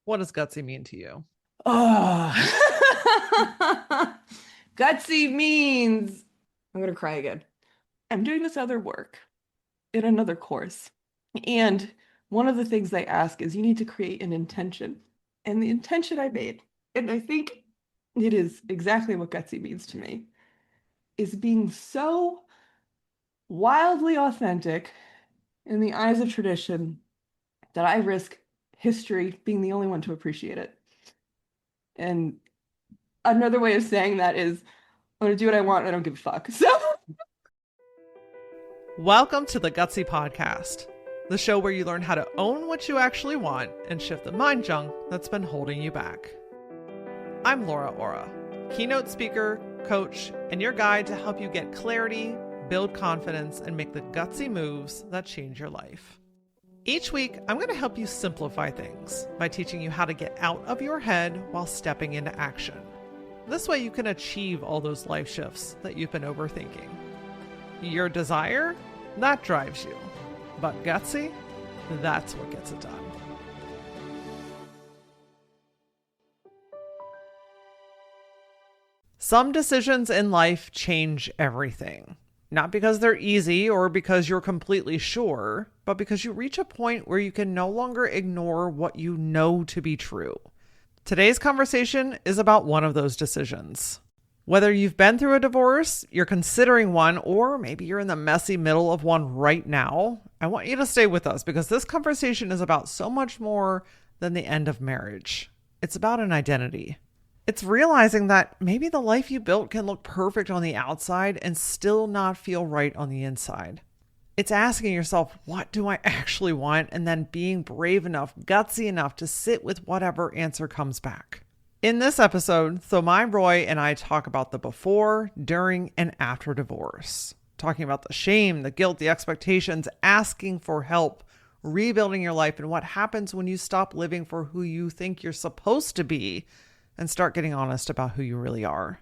What does gutsy mean to you? Oh, gutsy means I'm gonna cry again. I'm doing this other work in another course. And one of the things they ask is you need to create an intention. And the intention I made, and I think it is exactly what gutsy means to me, is being so wildly authentic in the eyes of tradition that I risk history being the only one to appreciate it. And another way of saying that is I'm gonna do what I want. I don't give a fuck. So Welcome to the Gutsy Podcast, the show where you learn how to own what you actually want and shift the mind junk that's been holding you back. I'm Laura Ora, keynote speaker, coach, and your guide to help you get clarity, build confidence, and make the gutsy moves that change your life. Each week, I'm going to help you simplify things by teaching you how to get out of your head while stepping into action. This way you can achieve all those life shifts that you've been overthinking. Your desire, that drives you. But gutsy, that's what gets it done. Some decisions in life change everything. Not because they're easy or because you're completely sure, but because you reach a point where you can no longer ignore what you know to be true. Today's conversation is about one of those decisions. Whether you've been through a divorce, you're considering one, or maybe you're in the messy middle of one right now, I want you to stay with us because this conversation is about so much more than the end of marriage. It's about an identity. It's realizing that maybe the life you built can look perfect on the outside and still not feel right on the inside. It's asking yourself, what do I actually want? And then being brave enough, gutsy enough to sit with whatever answer comes back. In this episode, Thomai Roi and I talk about the before, during, and after divorce. Talking about the shame, the guilt, the expectations, asking for help, rebuilding your life, and what happens when you stop living for who you think you're supposed to be and start getting honest about who you really are.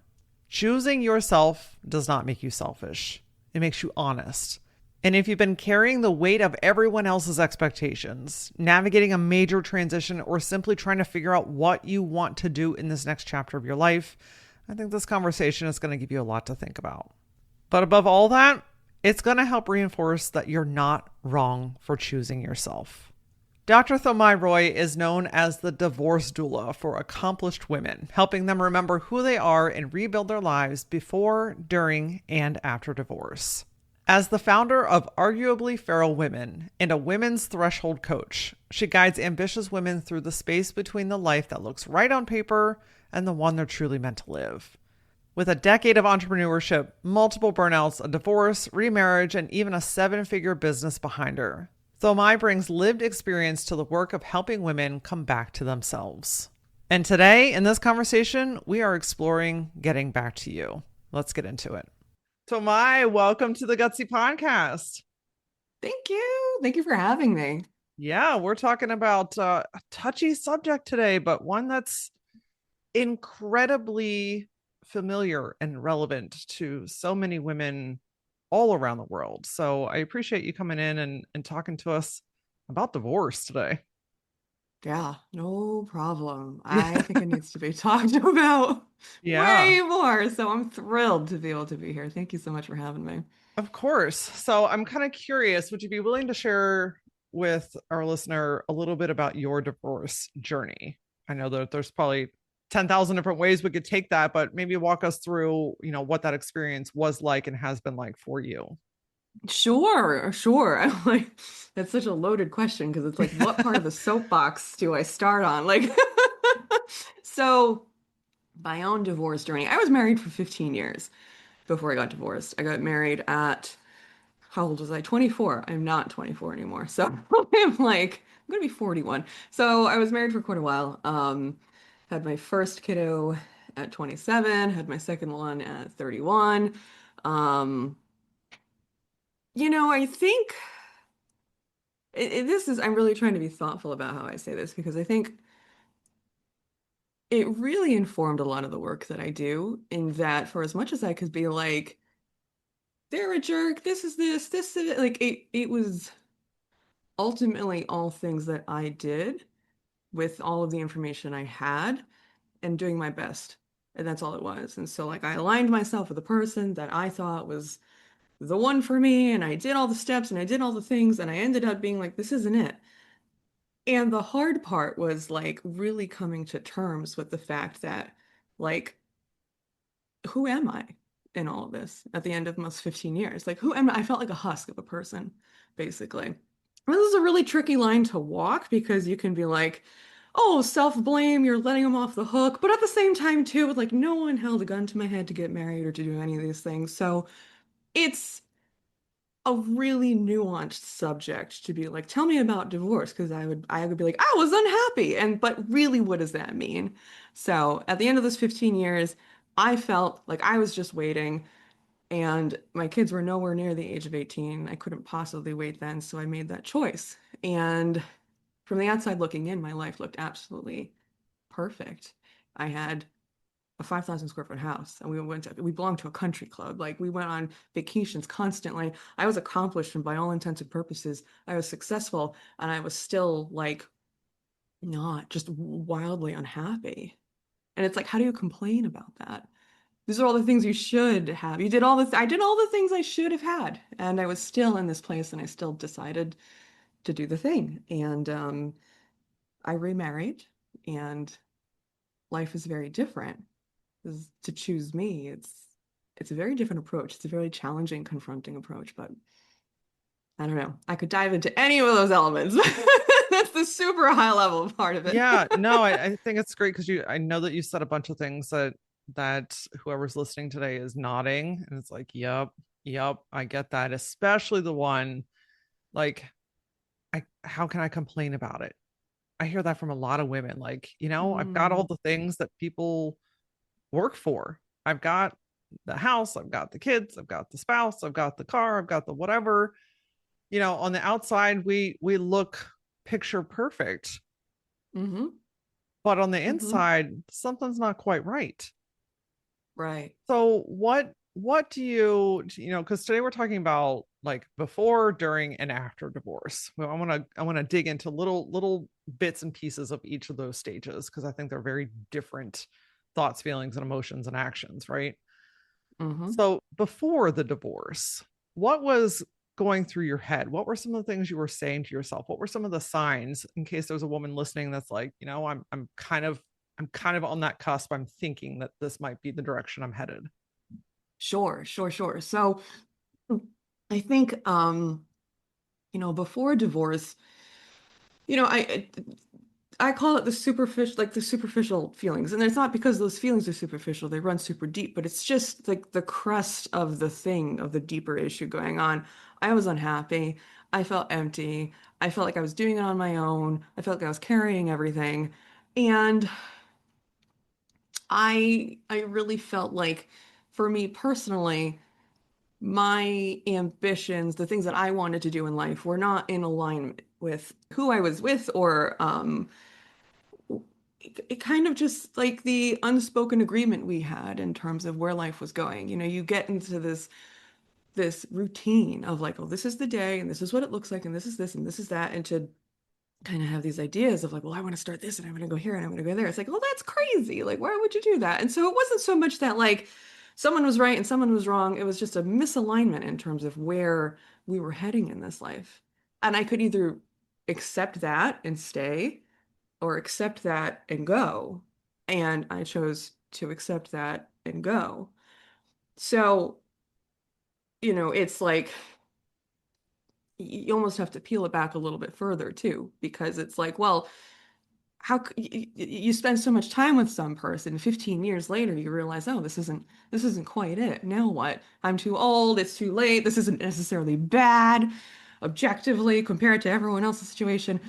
Choosing yourself does not make you selfish. It makes you honest. And if you've been carrying the weight of everyone else's expectations, navigating a major transition, or simply trying to figure out what you want to do in this next chapter of your life, I think this conversation is going to give you a lot to think about. But above all that, it's going to help reinforce that you're not wrong for choosing yourself. Dr. Thomai Roi is known as the divorce doula for accomplished women, helping them remember who they are and rebuild their lives before, during, and after divorce. As the founder of Arguably Feral Women and a women's threshold coach, she guides ambitious women through the space between the life that looks right on paper and the one they're truly meant to live. With a decade of entrepreneurship, multiple burnouts, a divorce, remarriage, and even a 7-figure business behind her, Thomai brings lived experience to the work of helping women come back to themselves. And today, in this conversation, we are exploring getting back to you. Let's get into it. Thomai, welcome to the Gutsy Podcast. thank you. Thank you for having me. Yeah, we're talking about a touchy subject today, but one that's incredibly familiar and relevant to so many women all around the world. So I appreciate you coming in and talking to us about divorce today. Yeah, no problem. I Yeah. think it needs to be talked about Yeah, way more. So I'm thrilled to be able to be here. Thank you so much for having me. of course. So I'm kind of curious, would you be willing to share with our listener a little bit about your divorce journey? I know that there's probably 10,000 different ways we could take that, but maybe walk us through, what that experience was like and has been like for you. Sure, sure. I'm like, that's such a loaded question because it's like, what part of the soapbox do I start on? Like, so my own divorce journey. I was married for 15 years before I got divorced. I got married at how old was I? 24. I'm not 24 anymore. So I'm like, I'm gonna be 41. So I was married for quite a while. Had my first kiddo at 27, had my second one at 31. Um, I think I'm really trying to be thoughtful about how I say this because I think it really informed a lot of the work that I do in that for as much as I could be like, they're a jerk, this is it, like it was ultimately all things that I did with all of the information I had and doing my best. And that's all it was. And so, like, I aligned myself with a person that I thought was the one for me, and I did all the steps and I did all the things, and I ended up being like, this isn't it. And the hard part was like really coming to terms with the fact that, like, who am I in all of this at the end of almost 15 years? Like, who am I? I felt like a husk of a person, basically. This is a really tricky line to walk because you can be like, oh, self-blame, you're letting them off the hook. But at the same time, too, like, no one held a gun to my head to get married or to do any of these things. So it's a really nuanced subject to be like, tell me about divorce, because I would be like, I was unhappy. And but really, what does that mean? So at the end of those 15 years, I felt like I was just waiting, and my kids were nowhere near the age of 18. I couldn't possibly wait then, so I made that choice. And from the outside looking in, my life looked absolutely perfect. I had a 5,000 square foot house, and we belonged to a country club. Like, we went on vacations constantly. I was accomplished, and by all intents and purposes, I was successful, and I was still like not just wildly unhappy. And it's like, how do you complain about that? These are all the things you should have. I did all the things I should have had, and I was still in this place, and I still decided to do the thing. And I remarried, and life is very different. To choose me, it's a very different approach. It's a very challenging, confronting approach, but I don't know. I could dive into any of those elements. That's the super high level part of it. Yeah, no, I think it's great because I know that you said a bunch of things that whoever's listening today is nodding, and it's like, yep, I get that, especially the one like, how can I complain about it? I hear that from a lot of women. Like, I've got all Mm, the things that people work for. I've got the house, I've got the kids, I've got the spouse, I've got the car, I've got the whatever. On the outside, we look picture perfect, mm-hmm, but on the mm-hmm. inside, something's not quite right. Right. So what do because today we're talking about like before, during, and after divorce. Well, I want to dig into little bits and pieces of each of those stages because I think they're very different thoughts, feelings, and emotions and actions, right? Mm-hmm. So before the divorce, what was going through your head? What were some of the things you were saying to yourself? What were some of the signs in case there's a woman listening that's like, I'm kind of on that cusp. I'm thinking that this might be the direction I'm headed. Sure, sure, sure. So I think before divorce, I call it the superficial, like the superficial feelings. And it's not because those feelings are superficial, they run super deep, but it's just like the crust of the thing, of the deeper issue going on. I was unhappy. I felt empty. I felt like I was doing it on my own. I felt like I was carrying everything. And I really felt like, for me personally, my ambitions, the things that I wanted to do in life, were not in alignment with who I was with, or it kind of just like the unspoken agreement we had in terms of where life was going. You get into this routine of like, oh, this is the day and this is what it looks like and this is this and this is that, and to kind of have these ideas of like, well, I want to start this and I'm going to go here and I'm going to go there. It's like, well, that's crazy. Like, why would you do that? And so it wasn't so much that like someone was right and someone was wrong. It was just a misalignment in terms of where we were heading in this life. And I could either accept that and stay, or accept that and go. And I chose to accept that and go. So, it's like you almost have to peel it back a little bit further too, because it's like, well, you spend so much time with some person, 15 years later, you realize, oh, this isn't quite it. Now what? I'm too old, it's too late, this isn't necessarily bad objectively compared to everyone else's situation.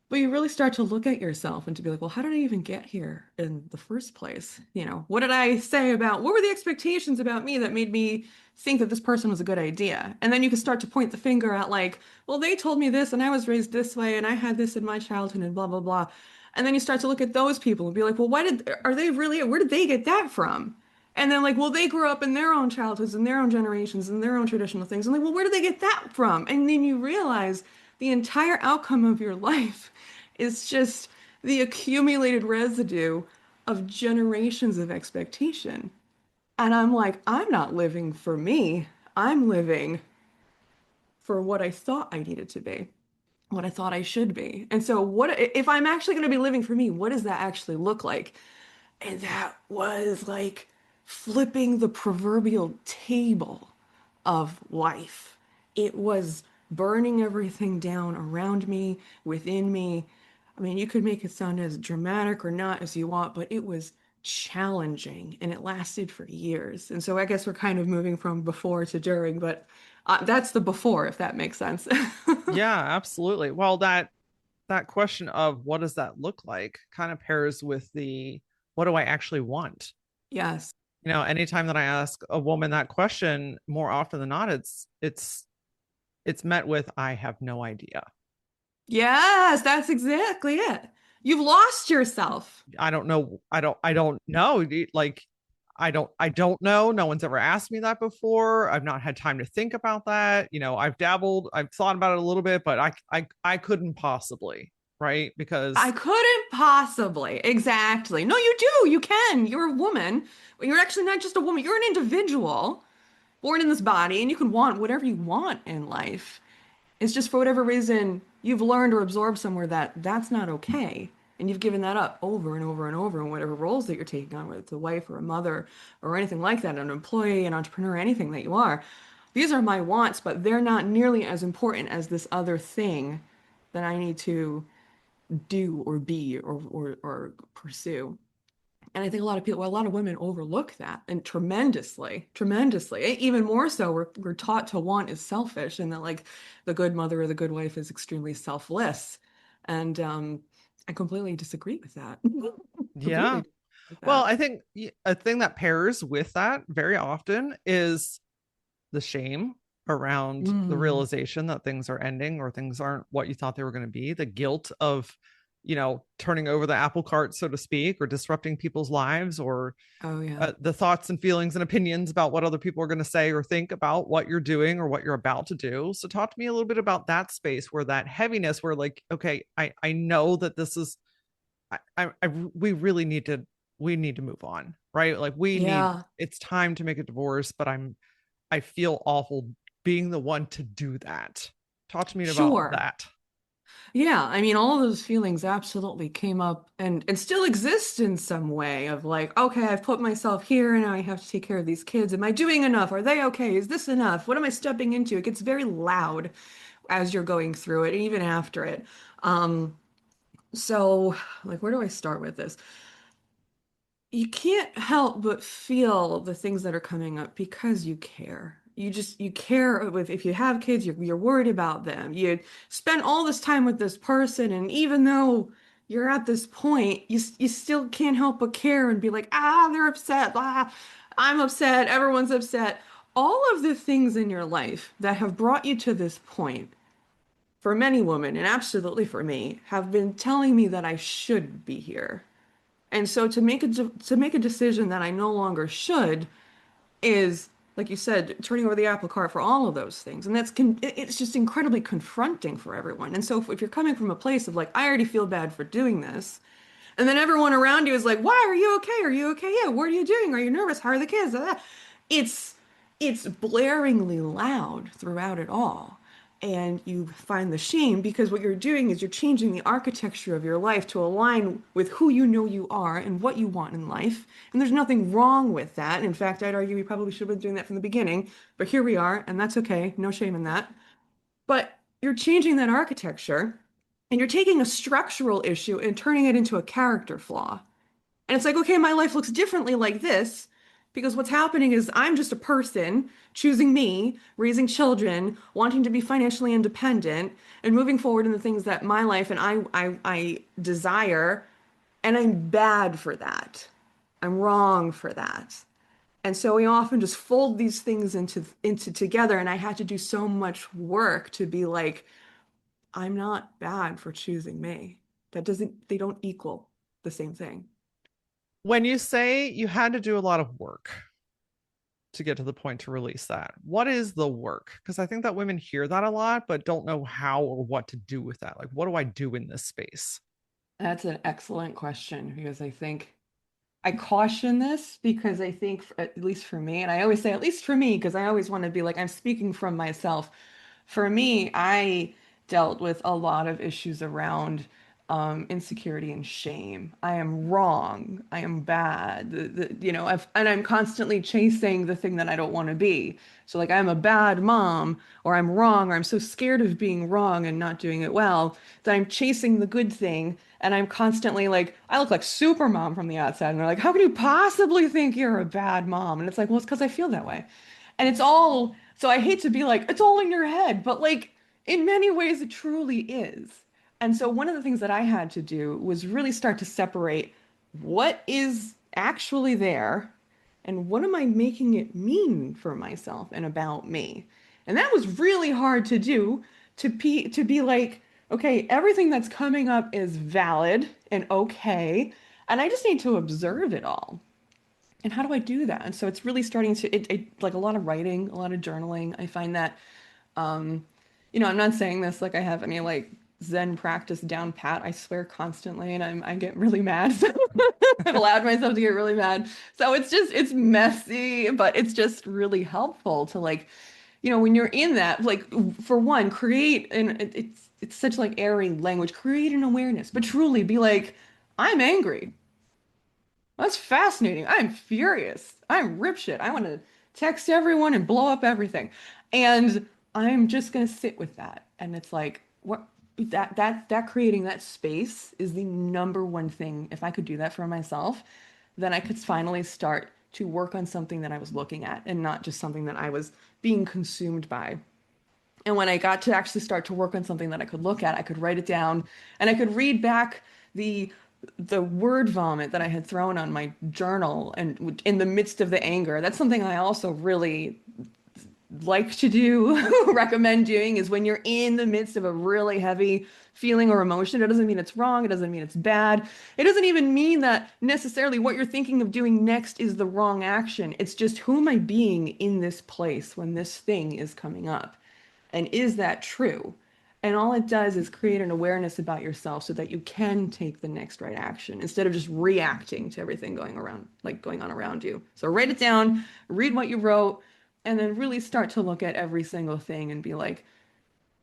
But you really start to look at yourself and to be like, well, how did I even get here in the first place? What did I say what were the expectations about me that made me think that this person was a good idea? And then you can start to point the finger at like, well, they told me this and I was raised this way and I had this in my childhood and blah, blah, blah. And then you start to look at those people and be like, well, where did they get that from? And then like, well, they grew up in their own childhoods and their own generations and their own traditional things. And like, well, where did they get that from? And then you realize the entire outcome of your life is just the accumulated residue of generations of expectation. And I'm like, I'm not living for me. I'm living for what I thought I needed to be, what I thought I should be. And so, what if I'm actually going to be living for me? What does that actually look like? And that was like flipping the proverbial table of life. It was burning everything down around me, within me. I mean, you could make it sound as dramatic or not as you want, but it was challenging and it lasted for years. And so I guess we're kind of moving from before to during, but that's the before, if that makes sense. Yeah, absolutely. Well, that question of what does that look like kind of pairs with the what do I actually want? Yes. Anytime that I ask a woman that question, more often than not, it's met with I have no idea. Yes, that's exactly it. You've lost yourself. I don't know. I don't know. Like I don't know. No one's ever asked me that before. I've not had time to think about that. I've dabbled, I've thought about it a little bit, but I couldn't possibly, right? I Because couldn't possibly. Exactly. No, you do. You can. You're a woman. You're actually not just a woman. You're an individual born in this body, and you can want whatever you want in life. It's just for whatever reason you've learned or absorbed somewhere that that's not okay. And you've given that up over and over and over in whatever roles that you're taking on, whether it's a wife or a mother or anything like that, an employee, an entrepreneur, anything that you are. These are my wants, but they're not nearly as important as this other thing that I need to do or be or pursue. And I think a lot of people, well, a lot of women overlook that and tremendously, tremendously. Even more so, we're taught to want is selfish and that like the good mother or the good wife is extremely selfless. And I completely disagree with that. Completely yeah. disagree with Well, that. I think a thing that pairs with that very often is the shame around the Mm. realization that things are ending or things aren't what you thought they were going to be, the guilt of, turning over the apple cart, so to speak, or disrupting people's lives, or Oh yeah. the thoughts and feelings and opinions about what other people are going to say or think about what you're doing or what you're about to do. So talk to me a little bit about that space where that heaviness, where like, okay, I know that this is, we really we need to move on, right? Like Yeah. it's time to make a divorce, but I feel awful being the one to do that. Talk to me about Sure. that. Yeah, I mean, all of those feelings absolutely came up and still exist in some way of like, okay, I've put myself here and now I have to take care of these kids. Am I doing enough? Are they okay? Is this enough? What am I stepping into? It gets very loud as you're going through it, and even after it. Um, so like, where do I start with this? You can't help but feel the things that are coming up because you care. You care with if you have kids, you're worried about them. You spend all this time with this person, and even though you're at this point, you still can't help but care and be like, they're upset. I'm upset. Everyone's upset. All of the things in your life that have brought you to this point, for many women, and absolutely for me, have been telling me that I should be here. And so to make a decision that I no longer should is, like you said, turning over the apple cart for all of those things. And it's just incredibly confronting for everyone. And so if you're coming from a place of like, I already feel bad for doing this, and then everyone around you is like, "Why are you okay? Are you okay? Yeah, what are you doing? Are you nervous? How are the kids?" It's it's blaringly loud throughout it all. And you find the shame because what you're doing is you're changing the architecture of your life to align with who you know you are and what you want in life. And there's nothing wrong with that. In fact, I'd argue we probably should have been doing that from the beginning, but here we are, and that's okay. No shame in that. But you're changing that architecture and you're taking a structural issue and turning it into a character flaw. And it's like, okay, my life looks differently like this because what's happening is I'm just a person choosing me, raising children, wanting to be financially independent, and moving forward in the things that my life and I desire. And I'm bad for that. I'm wrong for that. And so we often just fold these things into together. And I had to do so much work to be like, I'm not bad for choosing me. They don't equal the same thing. When you say you had to do a lot of work to get to the point to release that, what is the work? Because I think that women hear that a lot, but don't know how or what to do with that. Like, what do I do in this space? That's an excellent question because I think I caution this because I think, at least for me, and I always say, at least for me, because I always want to be like, I'm speaking from myself. For me, I dealt with a lot of issues around insecurity and shame. I am wrong. I am bad. And I'm constantly chasing the thing that I don't want to be. So, like, I'm a bad mom, or I'm wrong, or I'm so scared of being wrong and not doing it well that I'm chasing the good thing. And I'm constantly like, I look like super mom from the outside. And they're like, how can you possibly think you're a bad mom? And it's like, well, it's because I feel that way. And it's all, so I hate to be like, it's all in your head, but like in many ways it truly is. And so one of the things that I had to do was really start to separate what is actually there and what am I making it mean for myself and about me. And that was really hard to do, to be like, okay, everything that's coming up is valid and okay, and I just need to observe it all. And how do I do that? And so it's really starting to like a lot of writing, a lot of journaling. I find that um, I'm not saying this like I have any like Zen practice down pat. I swear constantly and I get really mad. So I've allowed myself to get really mad. So it's messy, but it's just really helpful to like, when you're in that, like for one, create and it's such like airy language, create an awareness, but truly be like, I'm angry. That's fascinating. I'm furious. I'm ripshit. I want to text everyone and blow up everything. And I'm just going to sit with that. And it's like, what that creating that space is the number one thing. If I could do that for myself, then I could finally start to work on something that I was looking at and not just something that I was being consumed by. And when I got to actually start to work on something that I could look at, I could write it down and I could read back the the word vomit that I had thrown on my journal and in the midst of the anger. That's something I also really like to do, recommend doing is when you're in the midst of a really heavy feeling or emotion. It doesn't mean it's wrong. It doesn't mean it's bad. It doesn't even mean that necessarily what you're thinking of doing next is the wrong action. It's just who am I being in this place when this thing is coming up? And is that true? And all it does is create an awareness about yourself so that you can take the next right action instead of just reacting to everything going around, like going on around you. So write it down, read what you wrote, and then really start to look at every single thing and be like,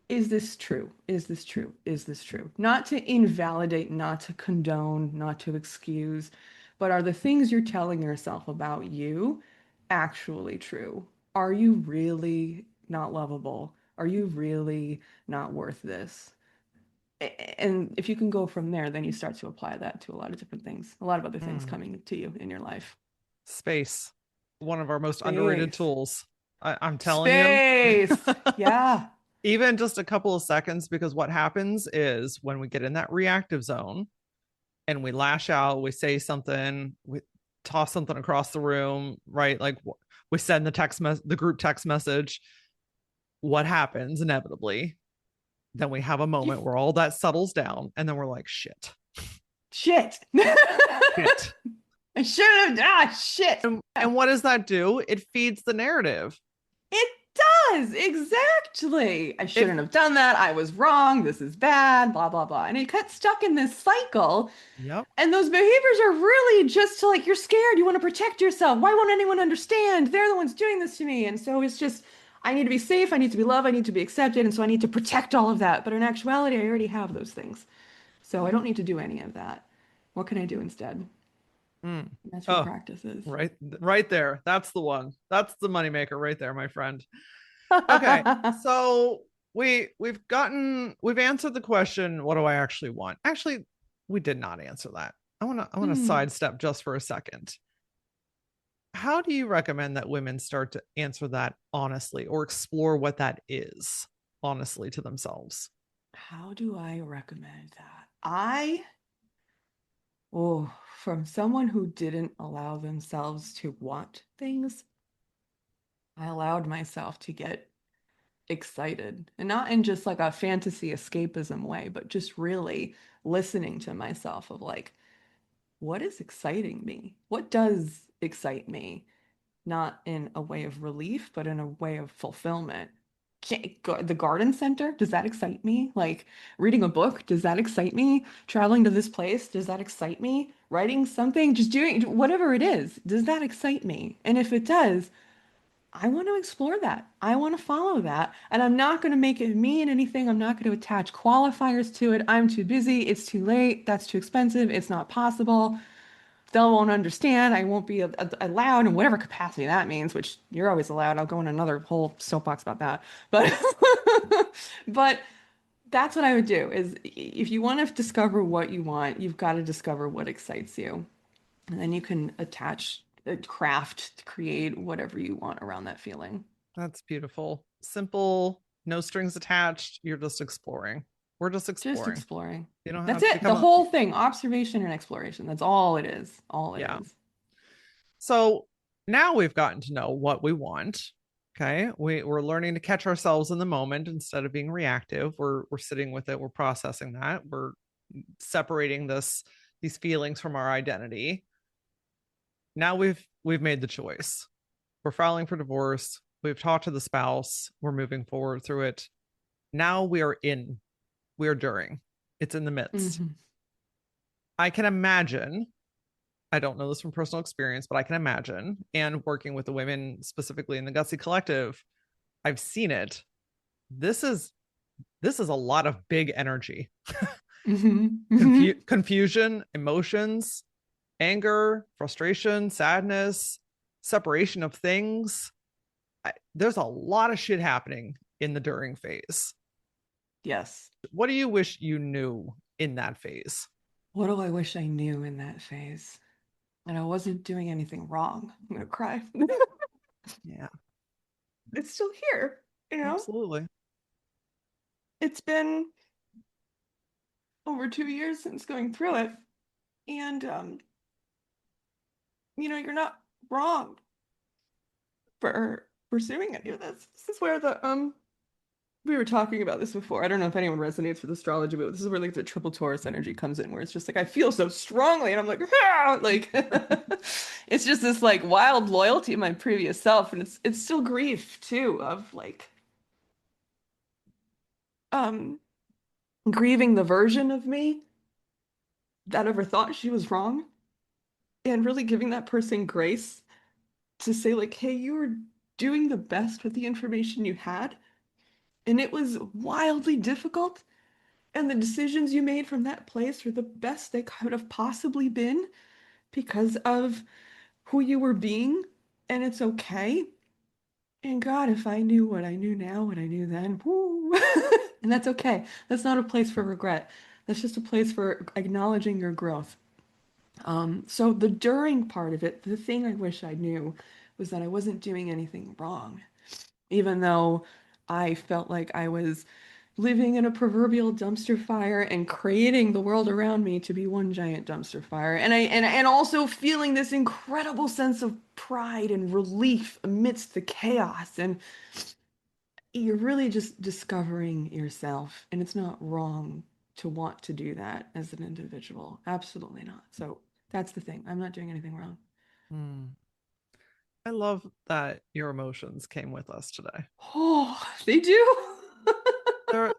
is this true? Is this true? Is this true? Not to invalidate, not to condone, not to excuse, but are the things you're telling yourself about you actually true? Are you really not lovable? Are you really not worth this? And if you can go from there, then you start to apply that to a lot of different things, a lot of other things Mm. coming to you in your life. Space, one of our most underrated Space. tools. I'm telling you. Space. Yeah. Even just a couple of seconds, because what happens is when we get in that reactive zone and we lash out, we say something, we toss something across the room, right? Like we send the group text message. What happens inevitably? Then we have a You moment where all that settles down, and then we're like, shit, shit. shit. I should have. Ah, shit. And what does that do? It feeds the narrative. It does. Exactly. I It, shouldn't have done that. I was wrong. This is bad. Blah, blah, blah. And it gets stuck in this cycle. yep. And those behaviors are really just to like, you're scared. You want to protect yourself. Why won't anyone understand? They're the ones doing this to me. And so it's just, I need to be safe. I need to be loved. I need to be accepted. And so I need to protect all of that. But in actuality, I already have those things. So I don't need to do any of that. What can I do instead? Mm. That's where Oh, practice is. right there. That's the one. That's the moneymaker right there, my friend. Okay. So we've answered the question, what do I actually want? Actually, we did not answer that. I want to Hmm. sidestep just for a second. How do you recommend that women start to answer that honestly or explore what that is honestly to themselves? How do I recommend that? From someone who didn't allow themselves to want things, I allowed myself to get excited. And not in just like a fantasy escapism way, but just really listening to myself of like, what is exciting me? What does excite me? Not in a way of relief, but in a way of fulfillment. The garden center, does that excite me? Like reading a book, does that excite me? Traveling to this place, does that excite me? Writing something, just doing whatever it is, does that excite me? And if it does, I want to explore that. I want to follow that. And I'm not going to make it mean anything. I'm not going to attach qualifiers to it. I'm too busy. It's too late. That's too expensive. It's not possible. They won't understand. I won't be allowed in whatever capacity that means, which you're always allowed. I'll go in another whole soapbox about that. But but that's what I would do is if you want to discover what you want, you've got to discover what excites you. And then you can attach a craft to create whatever you want around that feeling. That's beautiful. Simple, no strings attached. You're just exploring. We're just Just exploring. exploring. You don't That's have to it. The become a, whole thing, observation and exploration. That's all it is. All it yeah. is. So now we've gotten to know what we want. Okay. We're learning to catch ourselves in the moment instead of being reactive. We're sitting with it. We're processing that. We're separating these feelings from our identity. Now we've made the choice. We're filing for divorce. We've talked to the spouse. We're moving forward through it. Now we are in. We are during. It's in the midst. Hmm. I can imagine, I don't know this from personal experience, but I can imagine, and working with the women specifically in the Gutsy Collective, I've seen it. This is this is a lot of big energy. Hmm. Hmm. Confusion, emotions, anger, frustration, sadness, separation of things. There's a lot of shit happening in the during phase. Yes. What do you wish you knew in that phase? What do I wish I knew in that phase? And I wasn't doing anything wrong. I'm gonna cry. Yeah, It's still here, you know? absolutely. It's been over 2 years since going through it. And you're not wrong for pursuing any of this. This is where the we were talking about this before. I don't know if anyone resonates with astrology, but this is where like the triple Taurus energy comes in, where it's just like I feel so strongly, and I'm like, ah! Like it's just this like wild loyalty to my previous self, and it's still grief too of like um grieving the version of me that ever thought she was wrong, and really giving that person grace to say like, hey, you were doing the best with the information you had, and it was wildly difficult. And the decisions you made from that place were the best they could have possibly been because of who you were being, and it's okay. And God, if I knew what I knew now, what I knew then, whoo. And that's okay. That's not a place for regret. That's just a place for acknowledging your growth. So the during part of it, the thing I wish I knew was that I wasn't doing anything wrong, even though I felt like I was living in a proverbial dumpster fire and creating the world around me to be one giant dumpster fire. And also feeling this incredible sense of pride and relief amidst the chaos. And you're really just discovering yourself. And it's not wrong to want to do that as an individual. Absolutely not. So that's the thing. I'm not doing anything wrong. Hmm. I love that your emotions came with us today. Oh, they do. They're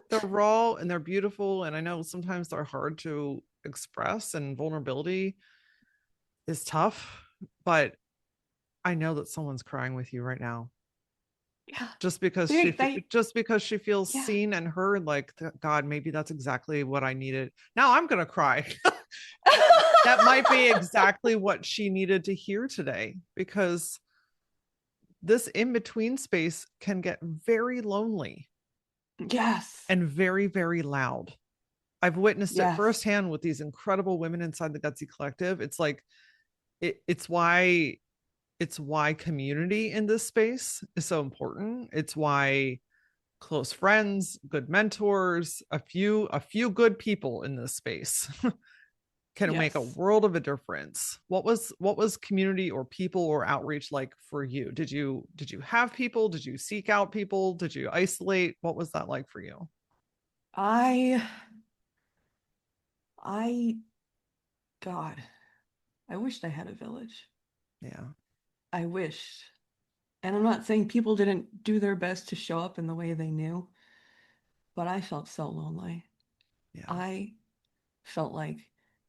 they're raw and they're beautiful, and I know sometimes they're hard to express, and vulnerability is tough, but I know that someone's crying with you right now. Yeah. Just because They, just because she feels yeah. seen and heard, like, God, maybe that's exactly what I needed. Now I'm gonna cry. That might be exactly what she needed to hear today, because this in between space can get very lonely Yes. and very, very loud. I've witnessed it Yes. firsthand with these incredible women inside the Gutsy Collective. It's like it's why community in this space is so important. It's why close friends, good mentors, a few good people in this space can make a Yes. world of a difference. What was community or people or outreach like for you? Did you have people? Did you seek out people? Did you isolate? What was that like for you? I, I, God, I wished I had a village. Yeah. I wished. And I'm not saying people didn't do their best to show up in the way they knew, but I felt so lonely. Yeah. I felt like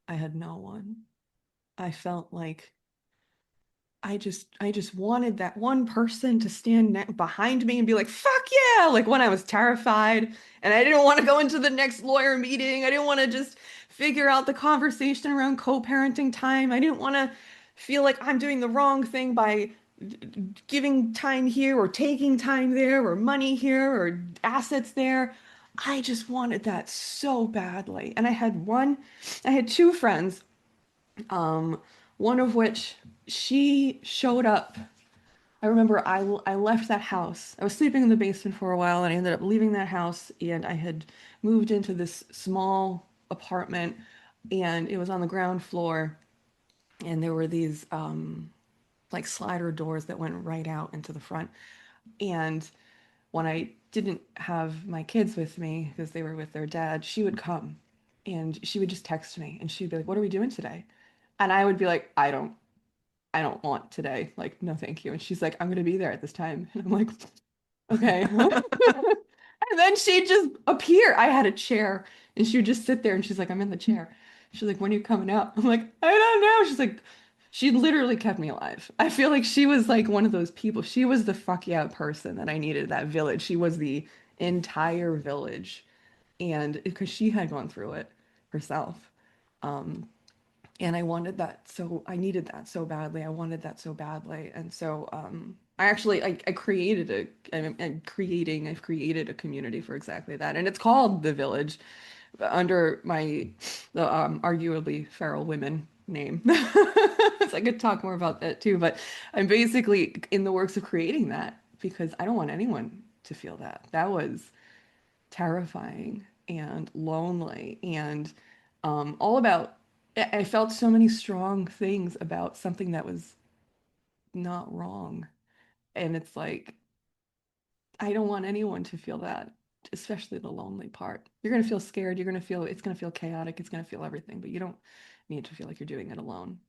I had no one. I felt like I just wanted that one person to stand behind me and be like, "Fuck yeah!" Like when I was terrified and I didn't want to go into the next lawyer meeting. I didn't want to just figure out the conversation around co-parenting time. I didn't want to feel like I'm doing the wrong thing by giving time here or taking time there or money here or assets there. I just wanted that so badly. And I had two friends, um, one of which she showed up. I remember I left that house. I was sleeping in the basement for a while and I ended up leaving that house and I had moved into this small apartment and it was on the ground floor and there were these like slider doors that went right out into the front. And when I didn't have my kids with me because they were with their dad, she would come and she would just text me and she'd be like, "What are we doing today?" And I would be like, I don't want today. Like, no, thank you." And she's like, "I'm gonna be there at this time." And I'm like, "Okay." And then she'd just appear. I had a chair and she would just sit there and she's like, "I'm in the chair." She's like, "When are you coming out?" I'm like, "I don't know." She's like, she literally kept me alive. I feel like she was like one of those people. She was the fuck yeah person that I needed, that village. She was the entire village. And because she had gone through it herself. Um, and I wanted that so I needed that so badly. I wanted that so badly. And so I actually I created I've created a community for exactly that. And it's called The Village under the arguably feral women name. So I could talk more about that too, but I'm basically in the works of creating that because I don't want anyone to feel that. That was terrifying and lonely and all about I felt so many strong things about something that was not wrong. And it's like, I don't want anyone to feel that, especially the lonely part. You're going to feel scared. You're going to feel, it's going to feel chaotic. It's going to feel everything, but you don't need to feel like you're doing it alone.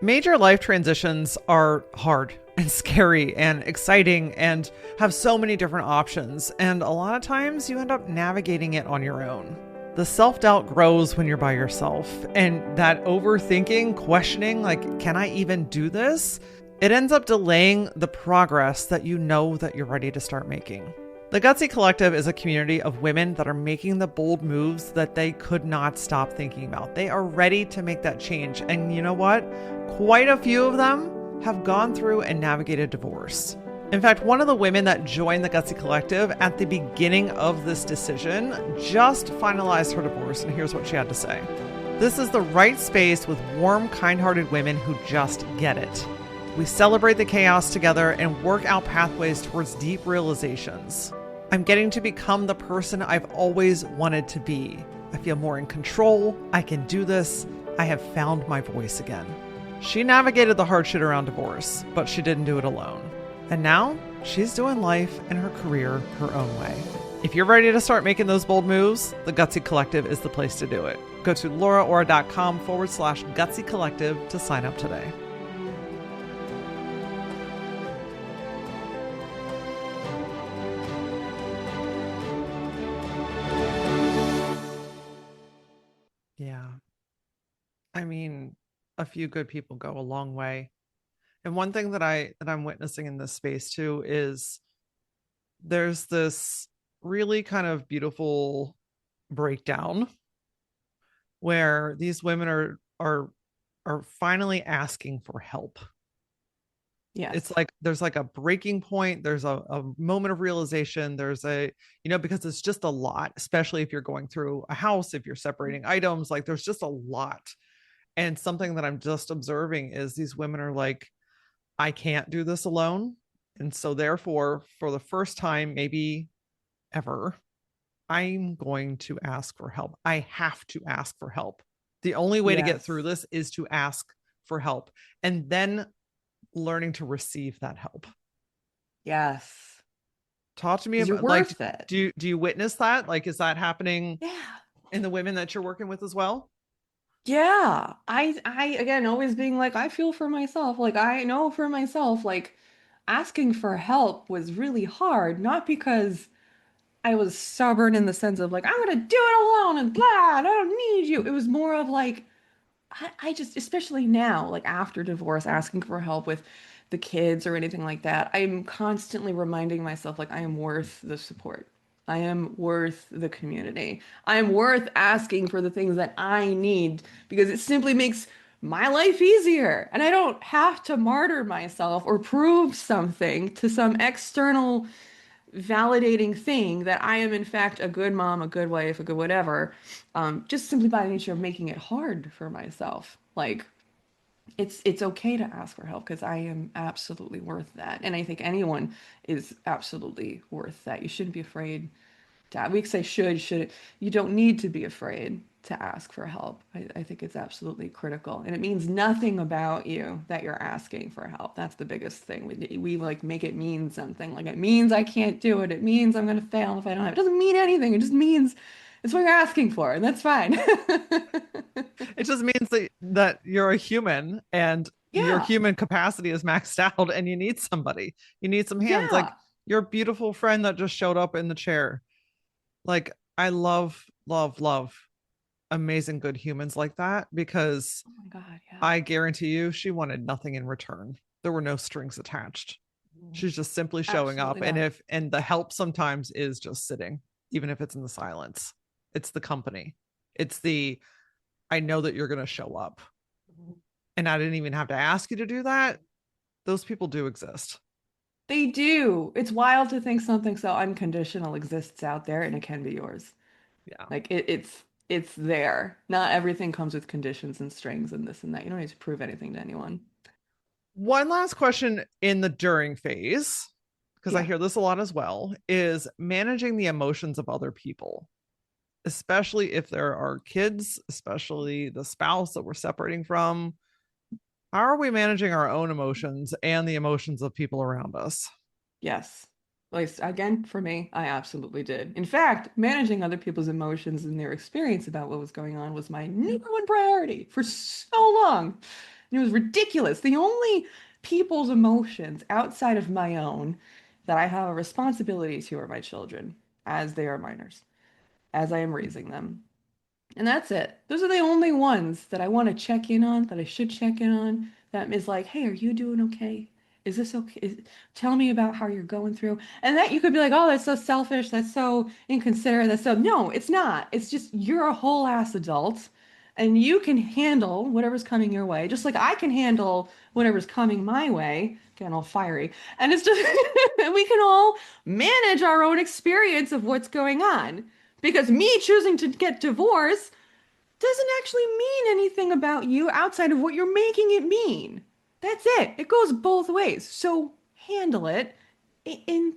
Major life transitions are hard and scary and exciting and have so many different options. And a lot of times you end up navigating it on your own. The self doubt grows when you're by yourself. And that overthinking, questioning, like, can I even do this? It ends up delaying the progress that you know that you're ready to start making. The Gutsy Collective is a community of women that are making the bold moves that they could not stop thinking about. They are ready to make that change. And you know what? Quite a few of them have gone through and navigated divorce. In fact, one of the women that joined the Gutsy Collective at the beginning of this decision just finalized her divorce, and here's what she had to say. This is the right space with warm, kind-hearted women who just get it. We celebrate the chaos together and work out pathways towards deep realizations. I'm getting to become the person I've always wanted to be. I feel more in control. I can do this. I have found my voice again. She navigated the hard shit around divorce, but she didn't do it alone. And now she's doing life and her career her own way. If you're ready to start making those bold moves, the Gutsy Collective is the place to do it. Go to lauraora.com/Gutsy Collective to sign up today. Yeah. I mean, a few good people go a long way. And one thing that I'm witnessing in this space too is there's this really kind of beautiful breakdown where these women are finally asking for help. It's Yes. like there's like a breaking point, there's a moment of realization, there's a, because it's just a lot, especially if you're going through a house, if you're separating items, like there's just a lot. And something that I'm just observing is these women are like, I can't do this alone. And so, therefore, for the first time, maybe ever, I'm going to ask for help. I have to ask for help. The only way to get through Yes. this is to ask for help and then learning to receive that help. Yes. Talk to me Because you're about, like, worth it. do you witness that? Like, is that happening Yeah. in the women that you're working with as well? Yeah. I again always being like, I feel for myself. Like I know for myself, like asking for help was really hard, not because I was stubborn in the sense of like, I'm gonna do it alone and blah, I don't need you. It was more of like, I just, especially now, like after divorce, asking for help with the kids or anything like that, I'm constantly reminding myself, like, I am worth the support. I am worth the community. I am worth asking for the things that I need because it simply makes my life easier. And I don't have to martyr myself or prove something to some external validating thing that I am in fact a good mom, a good wife, a good whatever, just simply by the nature of making it hard for myself. Like it's okay to ask for help because I am absolutely worth that, and I think anyone is absolutely worth that. You shouldn't be afraid to. We say should. You don't need to be afraid to ask for help. I think it's absolutely critical, and it means nothing about you that you're asking for help. That's the biggest thing. We like make it mean something. Like it means I can't do it. It means I'm gonna fail if I don't have it. It doesn't mean anything. It just means it's what you're asking for, and that's fine. It just means that you're a human and your Yeah, human capacity is maxed out and you need somebody. You need some hands. Like yeah. your beautiful friend that just showed up in the chair. Like I love, love, love amazing good humans like that because Oh my God, yeah. I guarantee you she wanted nothing in return. There were no strings attached. She's just simply showing up. Absolutely And not. the help sometimes is just sitting, even if it's in the silence. It's the company. It's the I know that you're gonna show up. And I didn't even have to ask you to do that. Those people do exist. They do. It's wild to think something so unconditional exists out there and it can be yours. Yeah. Like it's there. Not everything comes with conditions and strings and this and that. You don't need to prove anything to anyone. One last question in the during phase, because I Yeah. hear this a lot as well, is managing the emotions of other people, especially if there are kids, especially the spouse that we're separating from. How are we managing our own emotions and the emotions of people around us? Yes. At least again, for me, I absolutely did. In fact, managing other people's emotions and their experience about what was going on was my number one priority for so long. And it was ridiculous. The only people's emotions outside of my own that I have a responsibility to are my children, as they are minors, as I am raising them. And that's it. Those are the only ones that I want to check in on, that I should check in on. That is like, hey, are you doing okay? Is this okay? Tell me about how you're going through. And that you could be like, oh, that's so selfish. That's so inconsiderate. That's so. No, it's not. It's just you're a whole ass adult and you can handle whatever's coming your way, just like I can handle whatever's coming my way. Getting all fiery. And it's just, we can all manage our own experience of what's going on. Because me choosing to get divorced doesn't actually mean anything about you outside of what you're making it mean. That's it. It goes both ways. So handle it and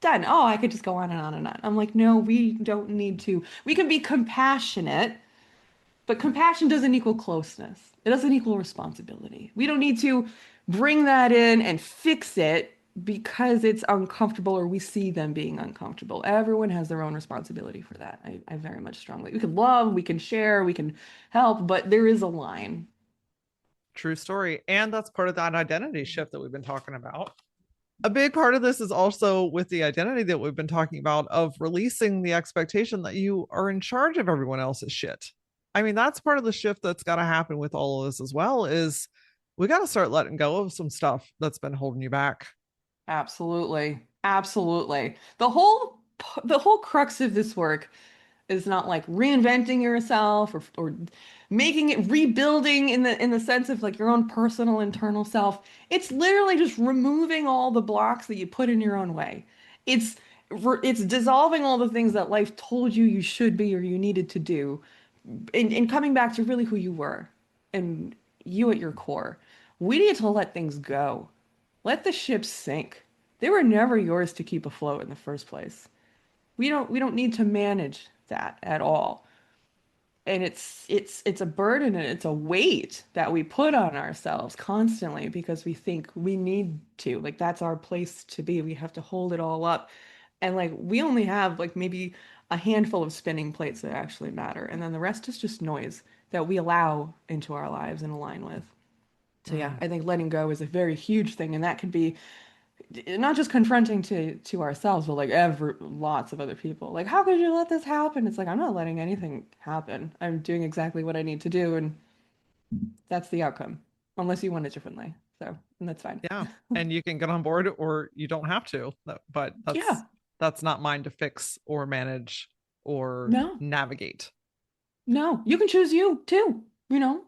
done. Oh, I could just go on and on and on. I'm like, no, we don't need to. We can be compassionate, but compassion doesn't equal closeness. It doesn't equal responsibility. We don't need to bring that in and fix it because it's uncomfortable or we see them being uncomfortable. Everyone has their own responsibility for that. I very much strongly. We can love, we can share, we can help, but there is a line. True story. And that's part of that identity shift that we've been talking about. A big part of this is also with the identity that we've been talking about of releasing the expectation that you are in charge of everyone else's shit. I mean, that's part of the shift that's got to happen with all of this as well is we got to start letting go of some stuff that's been holding you back. Absolutely. Absolutely. The whole crux of this work is not like reinventing yourself or making it rebuilding in the sense of like your own personal internal self. It's literally just removing all the blocks that you put in your own way. It's it's dissolving all the things that life told you you should be or you needed to do and coming back to really who you were and you at your core. We need to let things go. Let the ship sink. They were never yours to keep afloat in the first place. We don't need to manage that at all. And it's a burden and it's a weight that we put on ourselves constantly because we think we need to. Like that's our place to be. We have to hold it all up. And like we only have like maybe a handful of spinning plates that actually matter. And then the rest is just noise. that we allow into our lives and align with. So yeah, Mm, I think letting go is a very huge thing, and that can be not just confronting to ourselves, but like every lots of other people. Like, how could you let this happen? It's like I'm not letting anything happen. I'm doing exactly what I need to do, and that's the outcome, unless you want it differently. So, and that's fine. yeah. And you can get on board or you don't have to. But Yeah, that's not mine to fix or manage or no, navigate. no, you can choose you too. You know,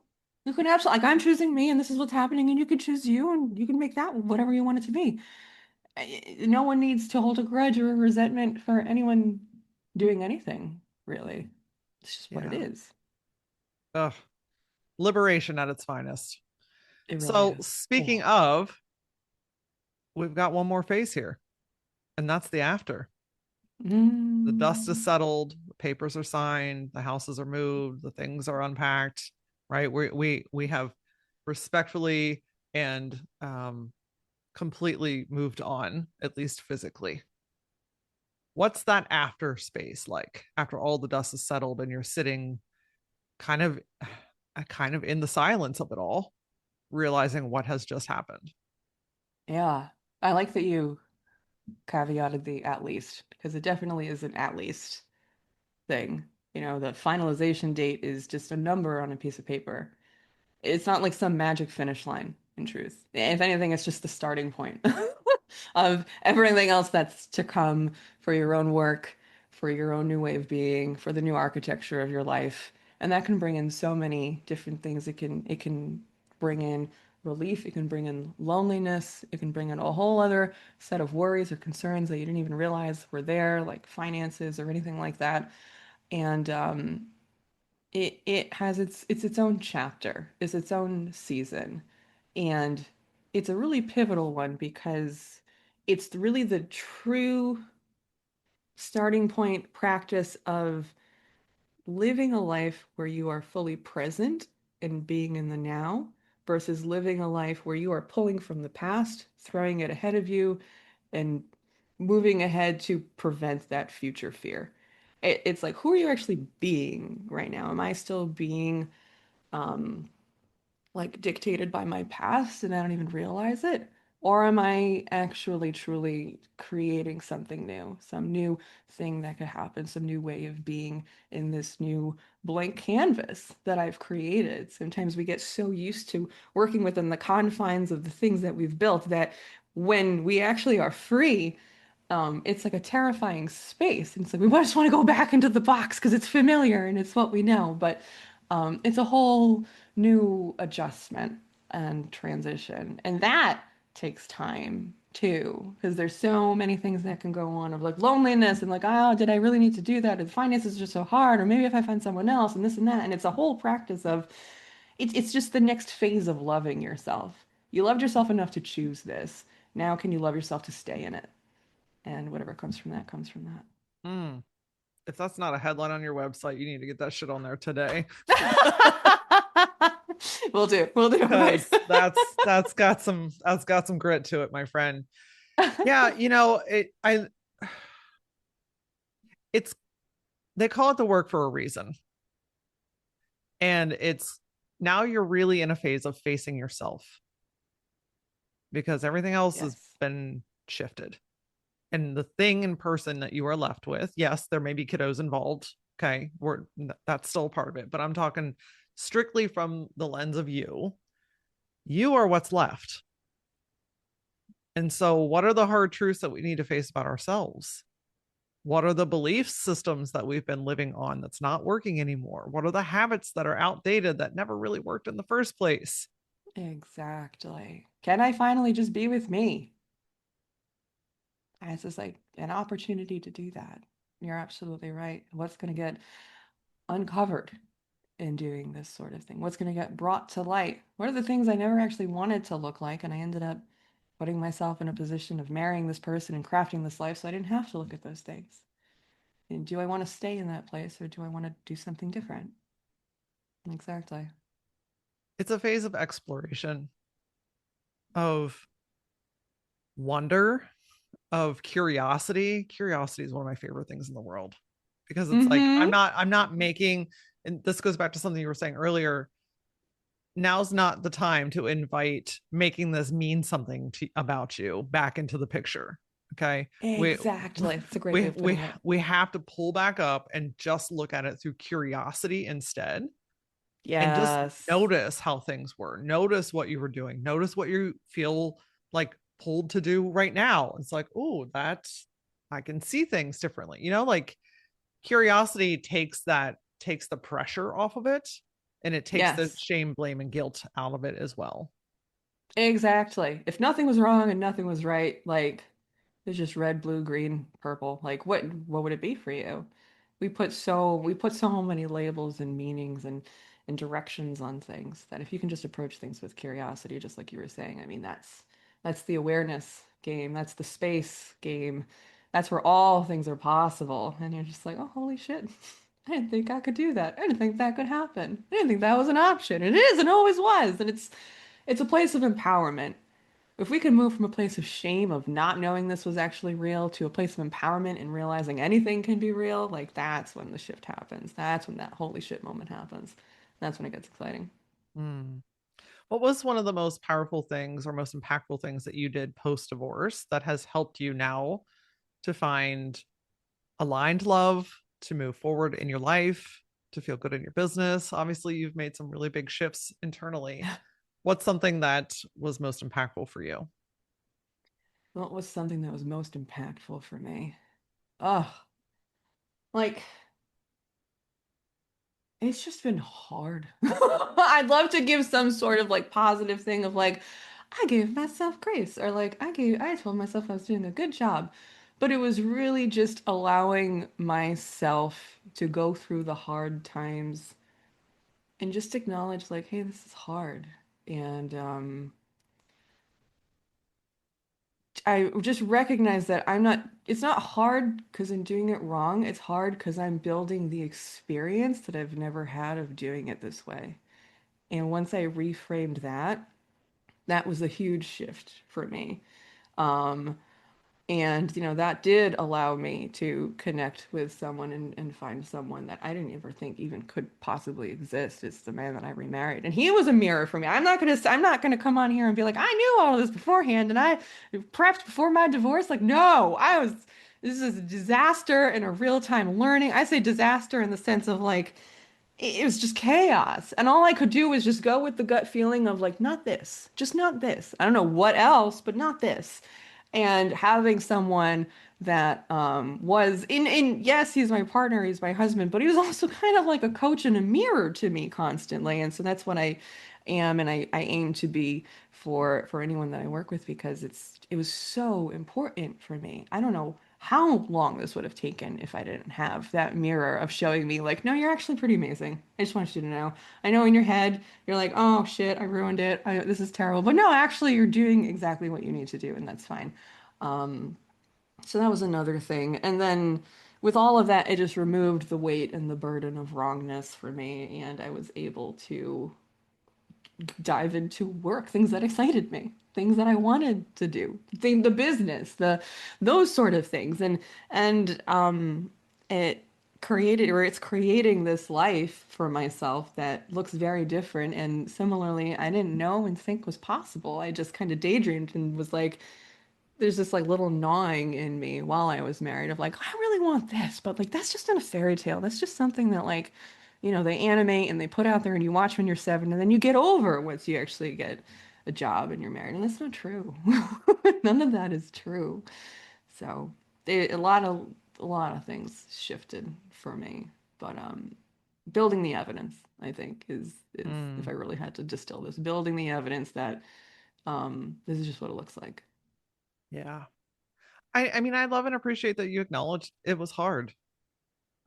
you can absolutely like I'm choosing me, and this is what's happening, and you can choose you, and you can make that whatever you want it to be. No one needs to hold a grudge or a resentment for anyone doing anything, really. It's just what it Yeah. is. Ugh. Liberation at its finest. It really So, is. speaking Oh. of, we've got one more phase here, and that's the after. The dust is Mm. settled, the papers are signed, the houses are moved, the things are unpacked, right? We have respectfully and completely moved on, at least physically. What's that after space like after all the dust is settled and you're sitting kind of kind of in the silence of it all, realizing what has just happened? Yeah. I like that you caveated the at least because it definitely is an at least thing. You know, the finalization date is just a number on a piece of paper. It's not like some magic finish line, in truth. If anything, it's just the starting point of everything else that's to come for your own work, for your own new way of being, for the new architecture of your life. And that can bring in so many different things. It can bring in relief, it can bring in loneliness, it can bring in a whole other set of worries or concerns that you didn't even realize were there, like finances or anything like that. And it has its own chapter, it's its own season, and it's a really pivotal one because it's really the true starting point practice of living a life where you are fully present and being in the now versus living a life where you are pulling from the past, throwing it ahead of you, and moving ahead to prevent that future fear. It's like, who are you actually being right now? Am I still being um, like dictated by my past and I don't even realize it? Or am I actually truly creating something new, some new thing that could happen, some new way of being in this new blank canvas that I've created? Sometimes we get so used to working within the confines of the things that we've built that when we actually are free, it's like a terrifying space. And so we just want to go back into the box because it's familiar and it's what we know. But it's a whole new adjustment and transition. And that takes time too, because there's so many things that can go on of like loneliness and like, oh, did I really need to do that? And finances are just so hard, or maybe if I find someone else and this and that. And it's a whole practice of it's just the next phase of loving yourself. You loved yourself enough to choose this. Now can you love yourself to stay in it? And whatever comes from that comes from Mm. If that's not a headline on your website, you need to get that shit on there today. that. We'll do, right? Because that's got some grit to it, my friend. Yeah, it's they call it the work for a reason. And it's now you're really in a phase of facing yourself because everything else has Yes. been shifted. And the thing in person that you are left with, yes, there may be kiddos involved. Okay. That's still part of it. But I'm talking strictly from the lens of you. You are what's left. And so, what are the hard truths that we need to face about ourselves? What are the belief systems that we've been living on that's not working anymore? What are the habits that are outdated that never really worked in the first place? Exactly. Can I finally just be with me? And it's just like an opportunity to do that. You're absolutely right. What's going to get uncovered in doing this sort of thing? What's going to get brought to light? What are the things I never actually wanted to look like? And I ended up putting myself in a position of marrying this person and crafting this life so I didn't have to look at those things. And do I want to stay in that place or do I want to do something different? Exactly. It's a phase of exploration, of wonder, of curiosity. Curiosity is one of my favorite things in the world because it's like Mm-hmm. I'm not making and this goes back to something you were saying earlier, now's not the time to invite making this mean something about you back into the picture. Okay. We Exactly. That's a great way we of we putting it. we have to pull back up and just look at it through curiosity instead, and just Yes. notice how things were. Notice what you were doing. Notice what you feel like pulled to do right now. It's like, oh, that's, I can see things differently. Like curiosity takes the pressure off of it, and it takes the Yes. shame, blame, and guilt out of it as well. Exactly. If nothing was wrong and nothing was right, like it's just red, blue, green, purple. Like what would it be for you? We put so many labels and meanings and directions on things that if you can just approach things with curiosity, just like you were saying, I mean that's the awareness game, that's the space game. That's where all things are possible. And you're just like, oh, holy shit. I didn't think I could do that. I didn't think that could happen. I didn't think that was an option. It is and always was. And it's a place of empowerment. If we could move from a place of shame of not knowing this was actually real to a place of empowerment and realizing anything can be real, like that's when the shift happens. That's when that holy shit moment happens. That's when it gets exciting. Hmm. What was one of the most powerful things or most impactful things that you did post divorce that has helped you now to find aligned love, to move forward in your life, to feel good in your business? Obviously, you've made some really big shifts internally. What's something that was most impactful for you? What was something that was most impactful for me? Oh, like it's just been hard. I'd love to give some sort of like positive thing of like, I gave myself grace, or like I told myself I was doing a good job. But it was really just allowing myself to go through the hard times and just acknowledge like, hey, this is hard. And I just recognize that it's not hard because I'm doing it wrong. It's hard because I'm building the experience that I've never had of doing it this way. And once I reframed that, that was a huge shift for me. Um, and, that did allow me to connect with someone and find someone that I didn't ever think even could possibly exist. It's the man that I remarried. And he was a mirror for me. I'm not gonna come on here and be like, I knew all of this beforehand and I prepped before my divorce. Like, no, this is a disaster and a real-time learning. I say disaster in the sense of like, it was just chaos. And all I could do was just go with the gut feeling of like, not this, just not this. I don't know what else, but not this. And having someone that was yes, he's my partner, he's my husband, but he was also kind of like a coach and a mirror to me constantly. And so that's what I am and I aim to be for anyone that I work with because it was so important for me. I don't know how long this would have taken if I didn't have that mirror of showing me like, no, you're actually pretty amazing. I just want you to know. I know in your head you're like, oh shit, I ruined it. This is terrible. But no, actually you're doing exactly what you need to do and that's fine. So that was another thing. And then with all of that, it just removed the weight and the burden of wrongness for me and I was able to dive into work, things that excited me, things that I wanted to do, the business, those sort of things, and it it's creating this life for myself that looks very different. And similarly, I didn't know and think was possible. I just kind of daydreamed and was like, there's this like little gnawing in me while I was married of like, I really want this, but like that's just in a fairy tale. That's just something that like, they animate and they put out there and you watch when you're 7 and then you get over once you actually get a job and you're married. And that's not true. None of that is true. So a lot of things shifted for me. But building the evidence, I think, is if I Mm, really had to distill this, building the evidence that this is just what it looks like. yeah. I mean, I love and appreciate that you acknowledge it was hard.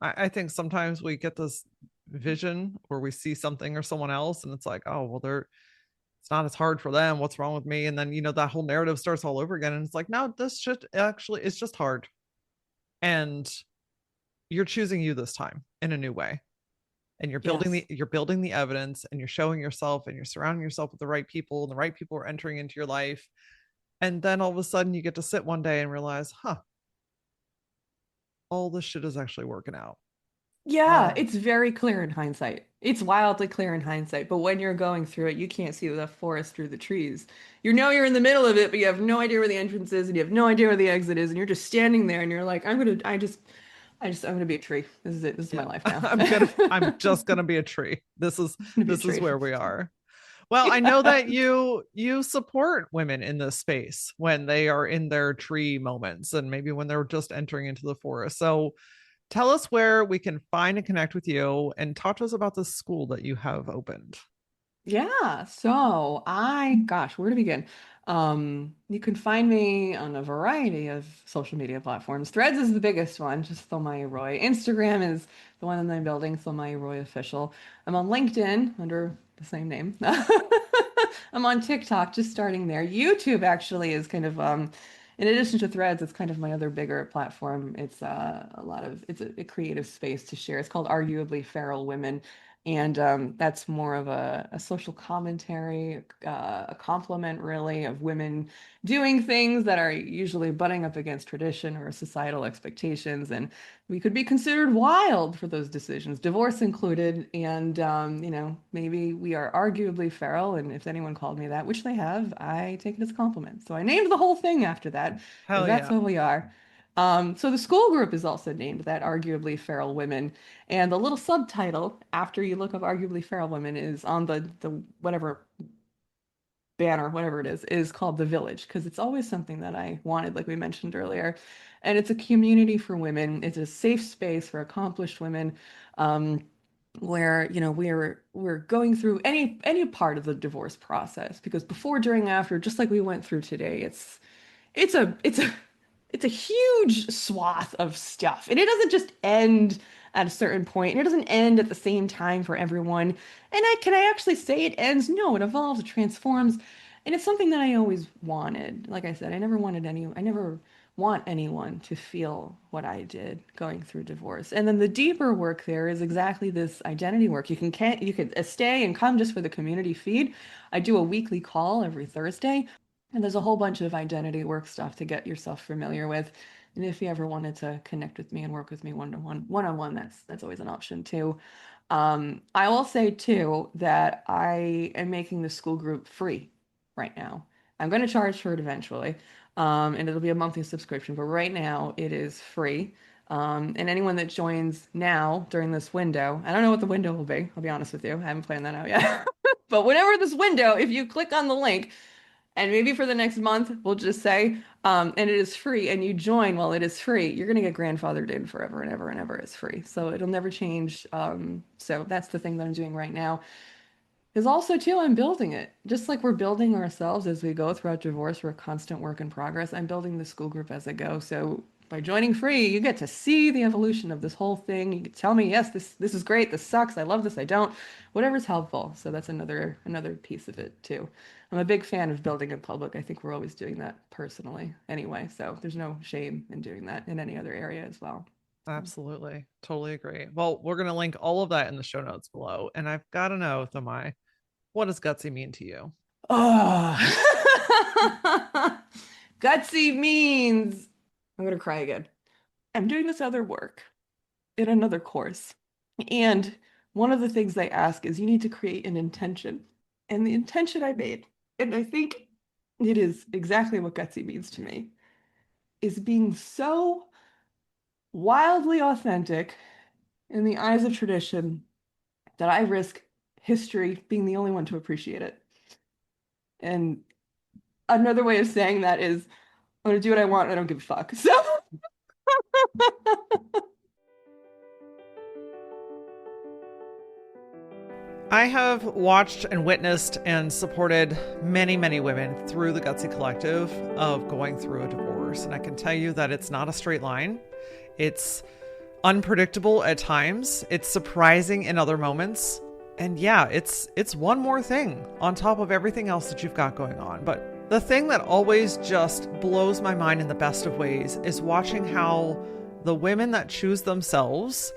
I think sometimes we get this vision or we see something or someone else, and it's like, oh, well, it's not as hard for them. What's wrong with me? And then, that whole narrative starts all over again. And it's like, no, this shit actually, it's just hard. And you're choosing you this time in a new way. And Yes. you're building the evidence and you're showing yourself and you're surrounding yourself with the right people and the right people are entering into your life. And then all of a sudden you get to sit one day and realize, huh, all this shit is actually working out. Yeah, Oh, it's very clear in hindsight. It's wildly clear in hindsight, but when you're going through it, you can't see the forest through the trees. You know you're in the middle of it, but you have no idea where the entrance is, and you have no idea where the exit is, and you're just standing there, and you're like, I'm gonna be a tree. This is it. This is my yeah. life now. I'm just I'm gonna be a tree. gonna be a This is tree. where we are. Well, I know Yeah. that you support women in this space when they are in their tree moments and maybe when they're just entering into the forest. So tell us where we can find and connect with you and talk to us about the school that you have opened. Yeah, so gosh, where to begin? You can find me on a variety of social media platforms. Threads is the biggest one, just Thomai Roi. Instagram is the one that I'm building, Thomai Roi Official. I'm on LinkedIn under the same name. I'm on TikTok, just starting there. YouTube actually is kind of in addition to Threads, it's kind of my other bigger platform. It's it's a creative space to share. It's called Arguably Feral Women. And that's more of a social commentary, a compliment, really, of women doing things that are usually butting up against tradition or societal expectations. And we could be considered wild for those decisions, divorce included. And, maybe we are arguably feral. And if anyone called me that, which they have, I take it as a compliment. So I named the whole thing after that, because Hell that's yeah. who we are. So the school group is also named that, Arguably Feral Women. And the little subtitle after you look up Arguably Feral Women is on the whatever banner, whatever it is called The Village, because it's always something that I wanted, like we mentioned earlier. And it's a community for women. It's a safe space for accomplished women, um, where we're going through any part of the divorce process. Because before, during, after, just like we went through today, it's a huge swath of stuff. And it doesn't just end at a certain point, and it doesn't end at the same time for everyone. And can I actually say it ends? No, it evolves, it transforms. And it's something that I always wanted. Like I said, I never want anyone to feel what I did going through divorce. And then the deeper work there is exactly this identity work. You can stay and come just for the community feed. I do a weekly call every Thursday, and there's a whole bunch of identity work stuff to get yourself familiar with. And if you ever wanted to connect with me and work with me one-to-one, one-on-one, that's always an option too. I will say too that I am making the school group free right now. I'm going to charge for it eventually, and it'll be a monthly subscription, but right now it is free. And anyone that joins now during this window, I don't know what the window will be, I'll be honest with you. I haven't planned that out yet. But whenever this window, if you click on the link, and maybe for the next month, we'll just say, and it is free, and you join while it is free, you're going to get grandfathered in forever and ever and ever. It's free. So it'll never change. So that's the thing that I'm doing right now. Is also too, I'm building it. Just like we're building ourselves as we go throughout divorce, we're a constant work in progress. I'm building the school group as I go. So by joining free, you get to see the evolution of this whole thing. You can tell me, yes, this is great, this sucks, I love this, I don't. Whatever's helpful. So that's another piece of it too. I'm a big fan of building in public. I think we're always doing that personally anyway. So there's no shame in doing that in any other area as well. Absolutely. Totally agree. Well, we're going to link all of that in the show notes below. And I've got to know, Thamai, what does gutsy mean to you? Oh, gutsy means I'm gonna cry again. I'm doing this other work in another course. And one of the things they ask is you need to create an intention. And the intention I made, and I think it is exactly what gutsy means to me, is being so wildly authentic in the eyes of tradition that I risk history being the only one to appreciate it. And another way of saying that is I'm gonna do what I want, and I don't give a fuck. So I have watched and witnessed and supported many, many women through the Gutsy Collective of going through a divorce. And I can tell you that it's not a straight line. It's unpredictable at times. It's surprising in other moments. And yeah, it's one more thing on top of everything else that you've got going on. But the thing that always just blows my mind in the best of ways is watching how the women that choose themselves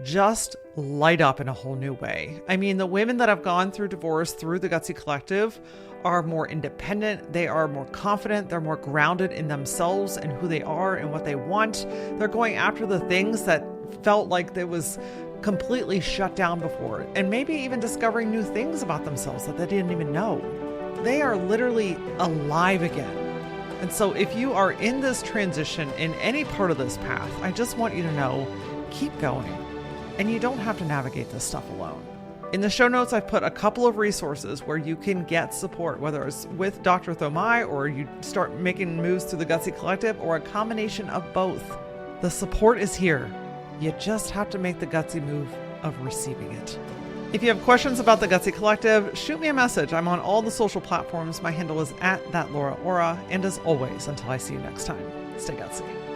just light up in a whole new way. I mean, the women that have gone through divorce through the Gutsy Collective are more independent, they are more confident, they're more grounded in themselves and who they are and what they want. They're going after the things that felt like there was completely shut down before, and maybe even discovering new things about themselves that they didn't even know. They are literally alive again. And so if you are in this transition in any part of this path, I just want you to know, keep going. And you don't have to navigate this stuff alone. In the show notes, I've put a couple of resources where you can get support, whether it's with Dr. Thomai or you start making moves through the Gutsy Collective or a combination of both. The support is here. You just have to make the gutsy move of receiving it. If you have questions about the Gutsy Collective, shoot me a message. I'm on all the social platforms. My handle is @thatlauraora. And as always, until I see you next time, stay gutsy.